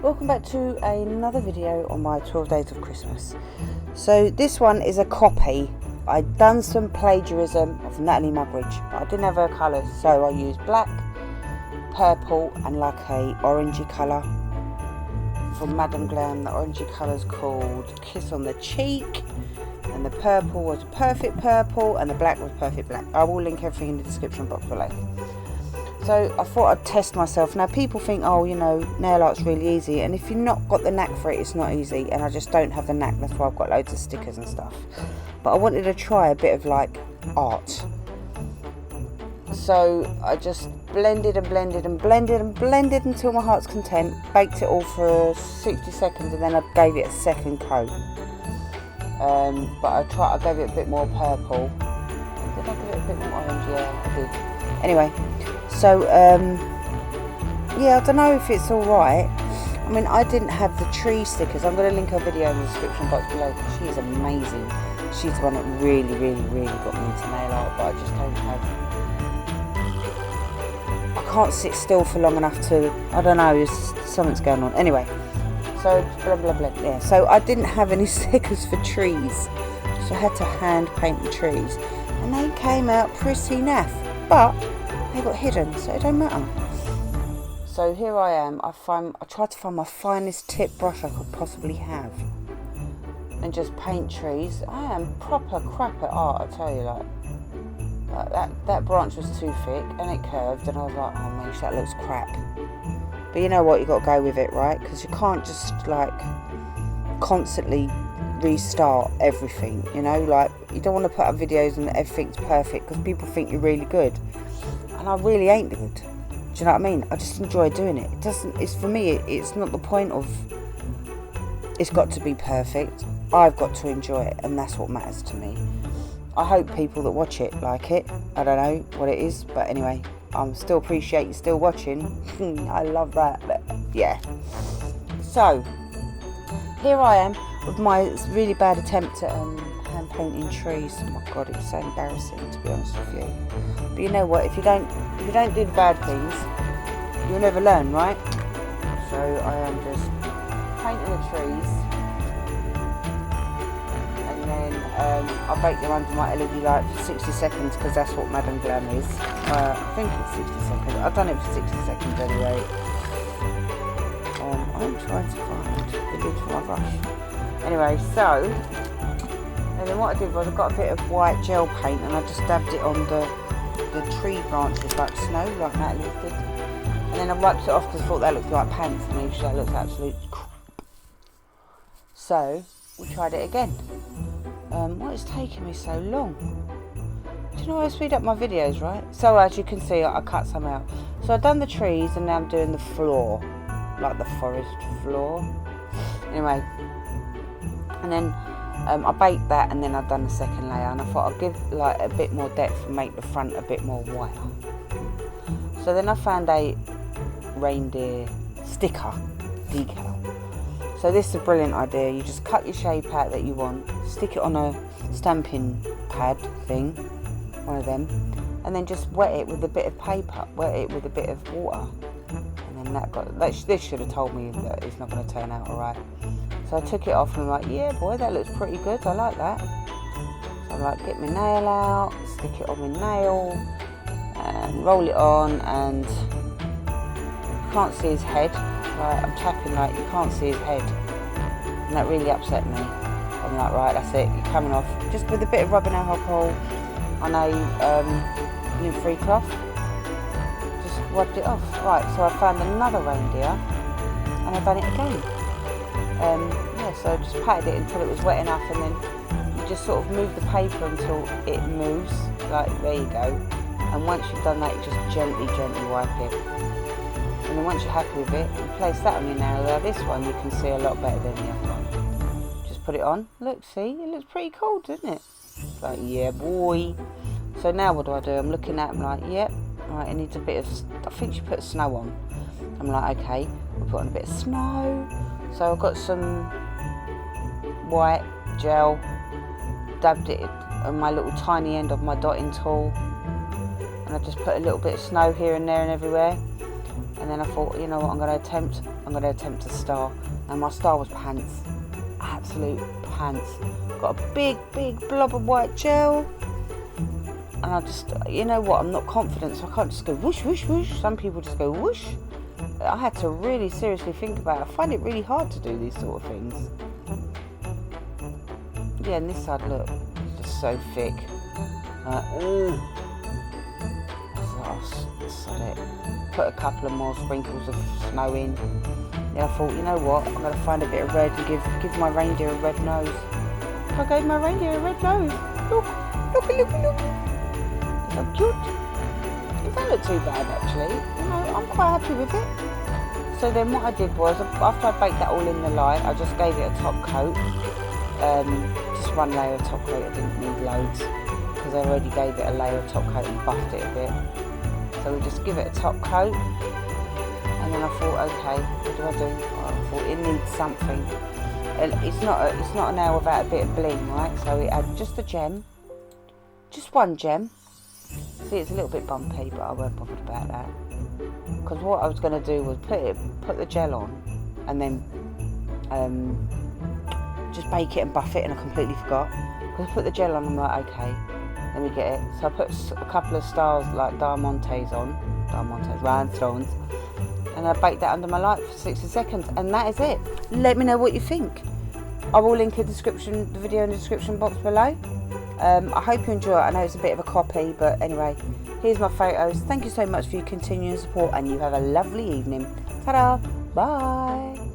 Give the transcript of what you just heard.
Welcome back to another video on my 12 days of Christmas. So this one is a copy. I'd done some plagiarism of Natalie Mugridge, but I didn't have her colours, so I used black, purple and like a orangey colour from Madame Glam. The orangey colour's called Kiss on the Cheek, and the purple was Perfect Purple, and the black was Perfect Black. I will link everything in the description box below. So I thought I'd test myself. Now people think, oh, you know, nail art's really easy, and if you've not got the knack for it, it's not easy, and I just don't have the knack. That's why I've got loads of stickers and stuff. But I wanted to try a bit of like art. So I just blended and blended and blended and blended until my heart's content, baked it all for 60 seconds, and then I gave it a second coat. But I gave it a bit more purple. Did I give it a bit more orange? Yeah, I did. Anyway, so yeah, I don't know if it's alright. I mean, I didn't have the tree stickers. I'm going to link her video in the description box below because she is amazing. She's the one that really got me into nail art, but I just don't have... I can't sit still for long enough to... I don't know, something's going on. Anyway, so blah blah blah. Yeah, so I didn't have any stickers for trees, so I had to hand paint the trees, and they came out pretty naff, but they got hidden, so it don't matter. So here I am. I tried to find my finest tip brush I could possibly have, and just paint trees. I am proper crap at art, I tell you. Like that branch was too thick and it curved, and I was like, oh man, that looks crap. But you know what, you got to go with it, right? Because you can't just like constantly restart everything, you know. Like, you don't want to put up videos and everything's perfect because people think you're really good, and I really ain't good. Do you know what I mean? I just enjoy doing it. It's for me, it's not the point of it's got to be perfect. I've got to enjoy it, and that's what matters to me. I hope people that watch it like it. I don't know what it is, but anyway, I still appreciate you still watching. I love that. But yeah, so here I am with my really bad attempt at hand painting trees. Oh my god, it was so embarrassing, to be honest with you. But you know what, if you don't do the bad things, you'll never learn, right? So I am just painting the trees, and then I bake them under my LED light for 60 seconds because that's what Madame Glam is. I think it's 60 seconds. I've done it for 60 seconds anyway. I'm trying to find the lid for my brush. Anyway, so, and then what I did was I got a bit of white gel paint and I just dabbed it on the tree branches like snow, like Natalie did. And then I wiped it off because I thought that looked like paint to me, so that looks absolute crap. So, we tried it again. What is taking me so long? Do you know I speed up my videos, right? So as you can see, I cut some out. So I've done the trees and now I'm doing the floor, like the forest floor. Anyway, and then I baked that, and then I've done the second layer, and I thought I'd give like a bit more depth and make the front a bit more white. So then I found a reindeer sticker decal. So this is a brilliant idea. You just cut your shape out that you want, stick it on a stamping pad thing, one of them, and then just wet it with a bit of paper, wet it with a bit of water, and then this should have told me that it's not going to turn out alright. So I took it off and I'm like, yeah boy, that looks pretty good, I like that. So I'm like, get my nail out, stick it on my nail, and roll it on, and you can't see his head. Like, I'm tapping like you can't see his head, and that really upset me. I'm like, right, that's it, you're coming off. Just with a bit of rubbing alcohol on a lint-free cloth, just rubbed it off. Right, so I found another reindeer and I've done it again. Yeah, so I just patted it until it was wet enough, and then you just sort of move the paper until it moves, like there you go. And once you've done that, you just gently wipe it. And then once you're happy with it, you place that on your nail. Now this one you can see a lot better than the other one. Just put it on. Look, see, it looks pretty cool, doesn't it? It's like, yeah boy. So now what do? I'm looking at it, I'm like, yep, right, it needs a bit of, I think she put snow on. I'm like, okay, we'll put on a bit of snow. So I've got some white gel, dabbed it on my little tiny end of my dotting tool, and I just put a little bit of snow here and there and everywhere. And then I thought, you know what, I'm going to attempt a star. And my star was pants. Absolute pants. Got a big blob of white gel. And I just, you know what, I'm not confident, so I can't just go whoosh, whoosh, whoosh. Some people just go whoosh. I had to really seriously think about it. I find it really hard to do these sort of things. Yeah, and this side, look, it's just so thick. Sod it. Put a couple of more sprinkles of snow in. Then I thought, you know what, I'm going to find a bit of red and give my reindeer a red nose. I gave my reindeer a red nose. Look. So cute. It don't look too bad actually. You know, I'm quite happy with it. So then what I did was, after I baked that all in the light, I just gave it a top coat. Just one layer of top coat, I didn't need loads. Because I already gave it a layer of top coat and buffed it a bit. So we just give it a top coat. And then I thought, okay, what do I do? I thought it needs something. It's not a nail without a bit of bling, right? So it had just a gem. Just one gem. See, it's a little bit bumpy, but I weren't bothered about that. Because what I was going to do was put the gel on, and then just bake it and buff it, and I completely forgot. Because I put the gel on, I'm like, okay, let me get it. So I put a couple of stars, like rhinestones, and I baked that under my light for 60 seconds, and that is it. Let me know what you think. I will link the video in the description box below. I hope you enjoy it. I know it's a bit of a copy, but anyway, here's my photos. Thank you so much for your continuing support, and you have a lovely evening. Ta-da! Bye!